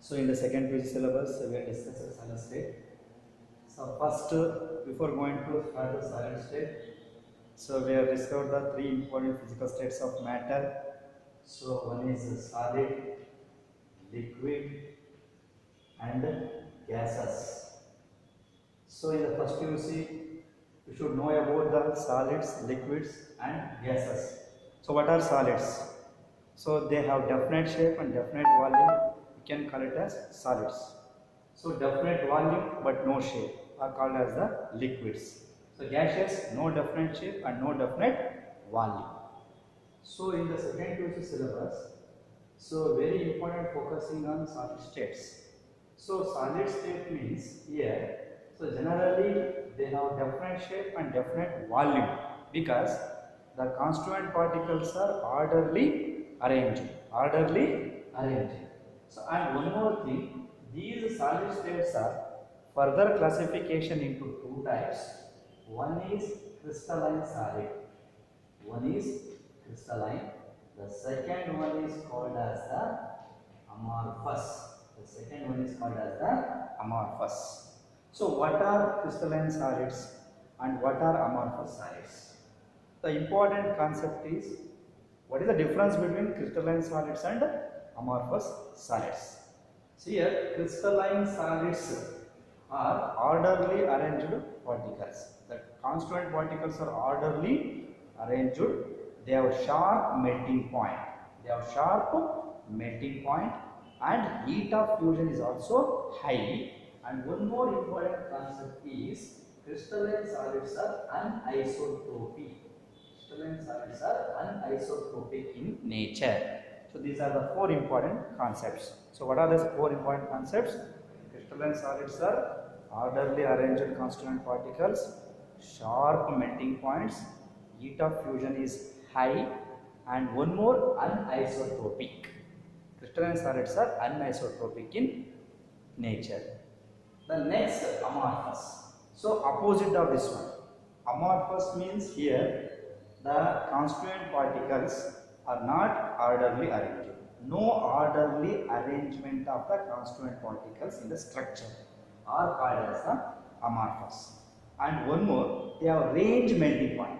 So in the second PG syllabus, we are discussing solid state. So first, before going to start the solid state, so we have discovered the three important physical states of matter. So one is solid, liquid, and gases. So in the first you should know about the solids, liquids, and gases. So what are solids? So they have definite shape and definite volume. We can call it as solids. So definite volume but no shape are called as the liquids. So gaseous, no definite shape and no definite volume. So in the second PUC syllabus, so very important focusing on solid states. So solid state means here, so generally they have definite shape and definite volume because the constituent particles are orderly arranged. So and one more thing, these solid states are further classification into two types. One is crystalline solid. The second one is called as the amorphous. So what are crystalline solids and what are amorphous solids? The important concept is what is the difference between crystalline solids and amorphous solids. So here crystalline solids are orderly arranged particles. The constituent particles are orderly arranged. They have sharp melting point. And heat of fusion is also high. And one more important concept is crystalline solids are anisotropic. In nature. So these are the four important concepts. So what are the four important concepts? Crystalline solids are orderly arranged constituent particles, sharp melting points, heat of fusion is high, and one more, anisotropic. Crystalline solids are anisotropic in nature. The next, amorphous. So opposite of this one. Amorphous means here the constituent particles are not orderly arranged. No orderly arrangement of the constituent particles in the structure are called as the amorphous. And one more, they have range melting point.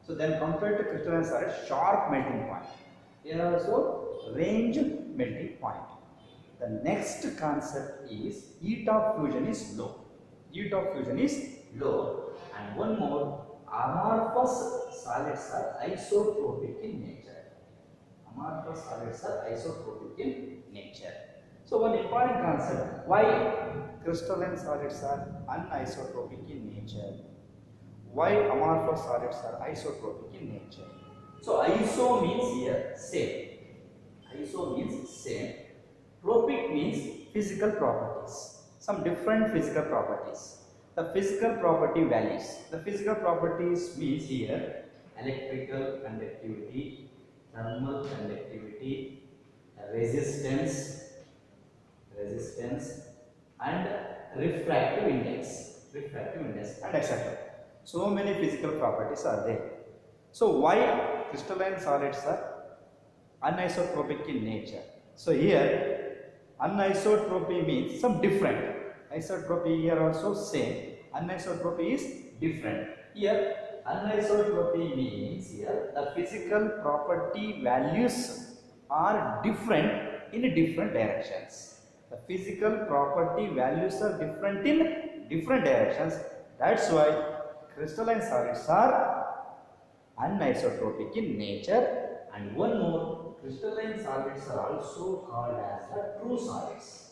So then compared to crystalline solids, sharp melting point. Here also range melting point. The next concept is heat of fusion is low. And one more, amorphous solids are isotropic in nature. So one important concept, why crystalline solids are anisotropic in nature? Why amorphous solids are isotropic in nature? So iso means here same. Tropic means physical properties. Some different physical properties. The physical property values. The physical properties means here electrical conductivity, thermal conductivity, resistance and refractive index and etc. So many physical properties are there. So why crystalline solids are anisotropic in nature? So here anisotropy means some different. Isotropy here also same. Anisotropy is different. Here anisotropy means here the physical property values are different in different directions. The physical property values are different in different directions. That's why crystalline solids are anisotropic in nature. And one more, crystalline solids are also called as the true solids.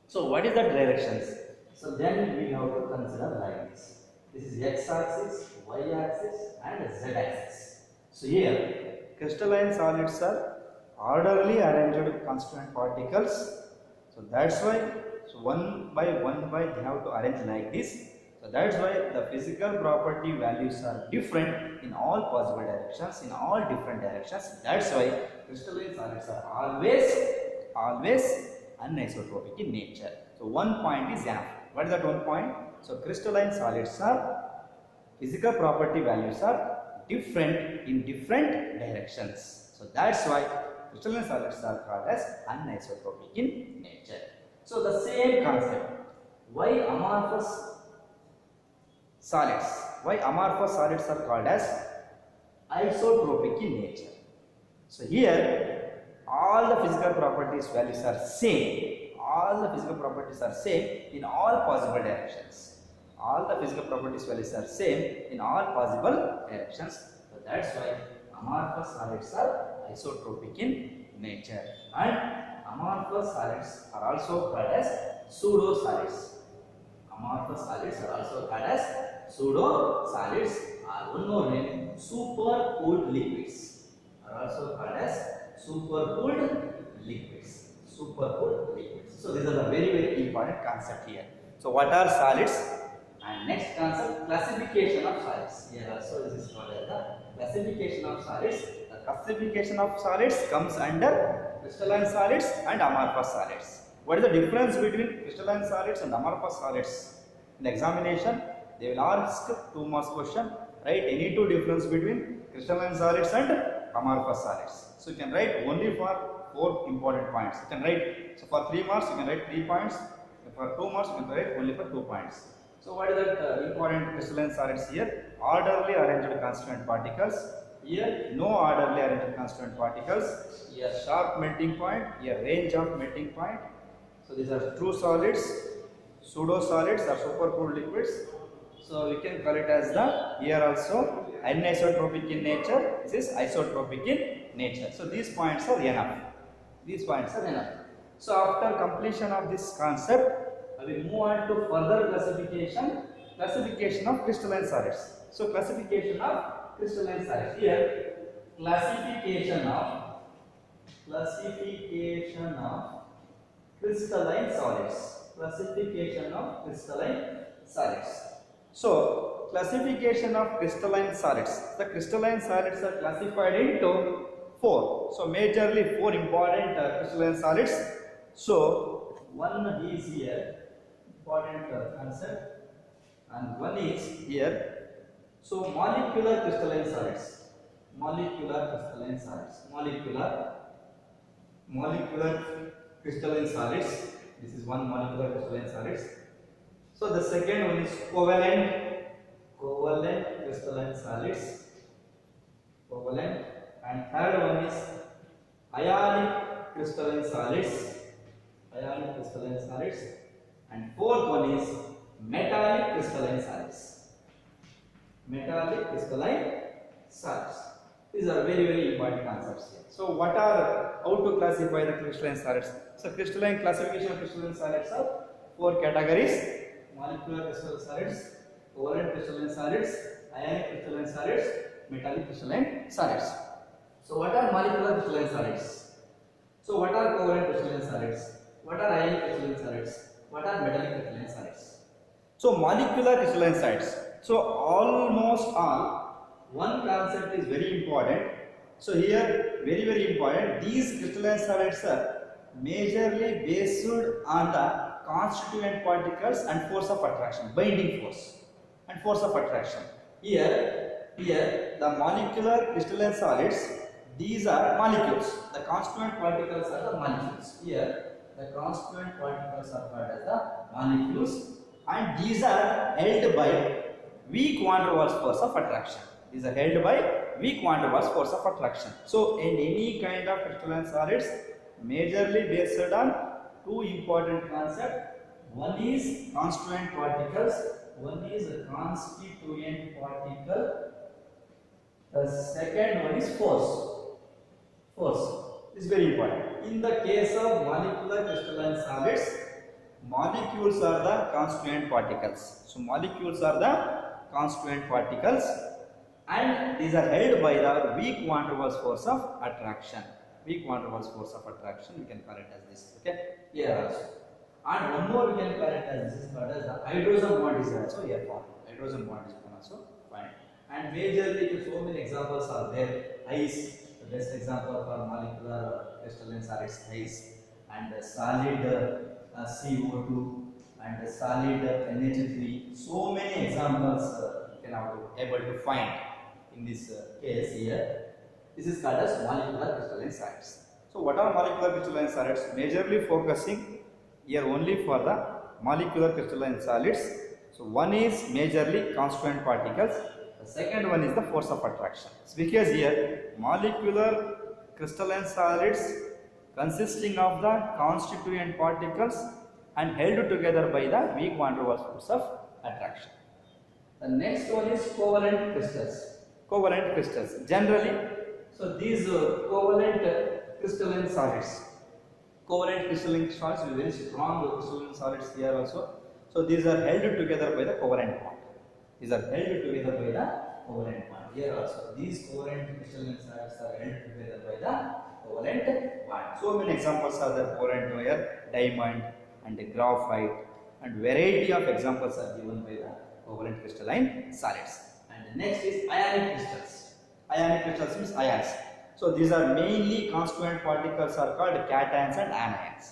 So what is the directions? So then we have to consider like this. This is x-axis, y-axis and z-axis. So here crystalline solids are orderly arranged constituent particles. So that's why one by they have to arrange like this. So that's why the physical property values are different in all possible directions, in all different directions. That's why crystalline solids are always anisotropic in nature. So one point is enough. What is that one point? So crystalline solids are physical property values are different in different directions. So that's why crystalline solids are called as anisotropic in nature. So the same concept. Why amorphous solids? Why amorphous solids are called as isotropic in nature? So here all the physical properties values are same. All the physical properties are same in all possible directions. All the physical properties values are same in all possible directions. So that's why amorphous solids are isotropic in nature. And amorphous solids are also called as pseudo solids. Amorphous solids are also called as pseudo solids, or one more name, super cooled liquids are also called as super cooled liquids. Super cooled liquids. So these are the very important concept here. So what are solids? And next concept, classification of solids. Here also this is called as the classification of solids. The classification of solids comes under crystalline solids and amorphous solids. What is the difference between crystalline solids and amorphous solids? In the examination, they will ask 2 marks question. Write any two difference between crystalline solids and amorphous solids. So you can write only for 4 important points. You can write, so for 3 marks you can write 3 points. For 2 marks you can write only for 2 points. So what is that important crystalline solids here? Orderly arranged constituent particles. Here no orderly arranged constituent particles. Here sharp melting point. Here range of melting point. So these are true solids, pseudo solids or super cooled liquids. So we can call it as the here also anisotropic in nature. This is isotropic in nature. So these points are enough. These points are enough. So after completion of this concept, we will move on to further classification of crystalline solids. So classification of crystalline solids. Here classification of crystalline solids. Classification of crystalline solids. So classification of crystalline solids. The crystalline solids are classified into 4. So majorly 4 important crystalline solids. So one is here important concept, and one is here. So molecular crystalline solids. Molecular crystalline solids. Molecular crystalline solids. This is one molecular crystalline solids. So the second one is covalent crystalline solids. Covalent. And third one is ionic crystalline solids. Ionic crystalline solids. And fourth one is metallic crystalline solids. Metallic crystalline solids. These are very important concepts here. So what are, how to classify the crystalline solids? So crystalline classification of crystalline solids are 4 categories: molecular crystalline solids, covalent crystalline solids, ionic crystalline solids, metallic crystalline solids. So what are molecular crystalline solids? So what are covalent crystalline solids? What are ionic crystalline solids? What are metallic crystalline solids? So molecular crystalline solids. So almost all, one concept is very important. So here very important, these crystalline solids are majorly based on the constituent particles and force of attraction, binding force and force of attraction. Here the molecular crystalline solids, these are molecules. The constituent particles are the molecules. Here the constituent particles are called as the molecules, and these are held by weak van der Waals force of attraction. These are held by weak van der Waals force of attraction. So in any kind of crystalline solids, majorly based on 2 important concepts. One is constituent particles, one is a constituent particle. The second one is force. This is very important. In the case of molecular crystalline solids, molecules are the constituent particles. So molecules are the constituent particles, and these are held by the weak van der Waals force of attraction. Weak van der Waals force of attraction, we can call it as this. Okay, here also. And one more we can call it as this is called as the hydrogen bond is also here formed. Hydrogen bond is also find. And majorly so many examples are there. Ice, the best example for molecular crystalline solids, ice, and solid CO2 and solid NH3. So many examples you can able to find in this case here. This is called as molecular crystalline solids. So what are molecular crystalline solids? Majorly focusing here only for the molecular crystalline solids. So one is majorly constituent particles. The second one is the force of attraction. So because here molecular crystalline solids consisting of the constituent particles and held together by the weak van der Waals force of attraction. The next one is covalent crystals. Covalent crystals. Generally, so these covalent crystalline solids. Covalent crystalline solids are very strong crystalline solids here also. So these are held together by the covalent bond. These are held together by the covalent bond. Here also, these covalent crystalline solids are held together by the covalent bond. So many examples are there: covalent wire, diamond, and graphite, and variety of examples are given by the covalent crystalline solids. And the next is ionic crystals. Ionic crystals means ions. So these are mainly constituent particles are called cations and anions.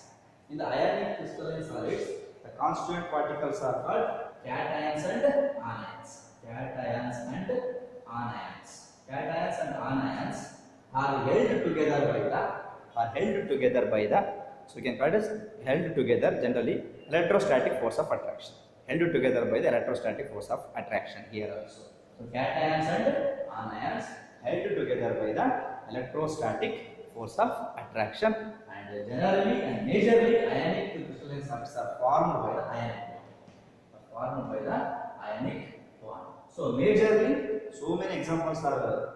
In the ionic crystalline solids, the constituent particles are called cations and anions. Cations and anions. Cations and anions are held together by the so we can call it as held together generally electrostatic force of attraction. Held together by the electrostatic force of attraction here also. So cations and anions held together by the electrostatic force of attraction, and generally and majorly ionic crystalline solids are formed by the ionic bond. So majorly, so many examples are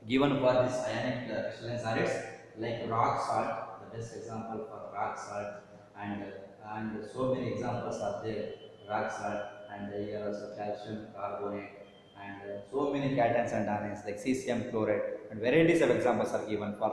given for this ionic crystalline solids, like rock salt. The best example for rock salt, and so many examples are there. Rock salt, and here also calcium carbonate, and so many cations and anions like cesium chloride, and varieties of examples are given for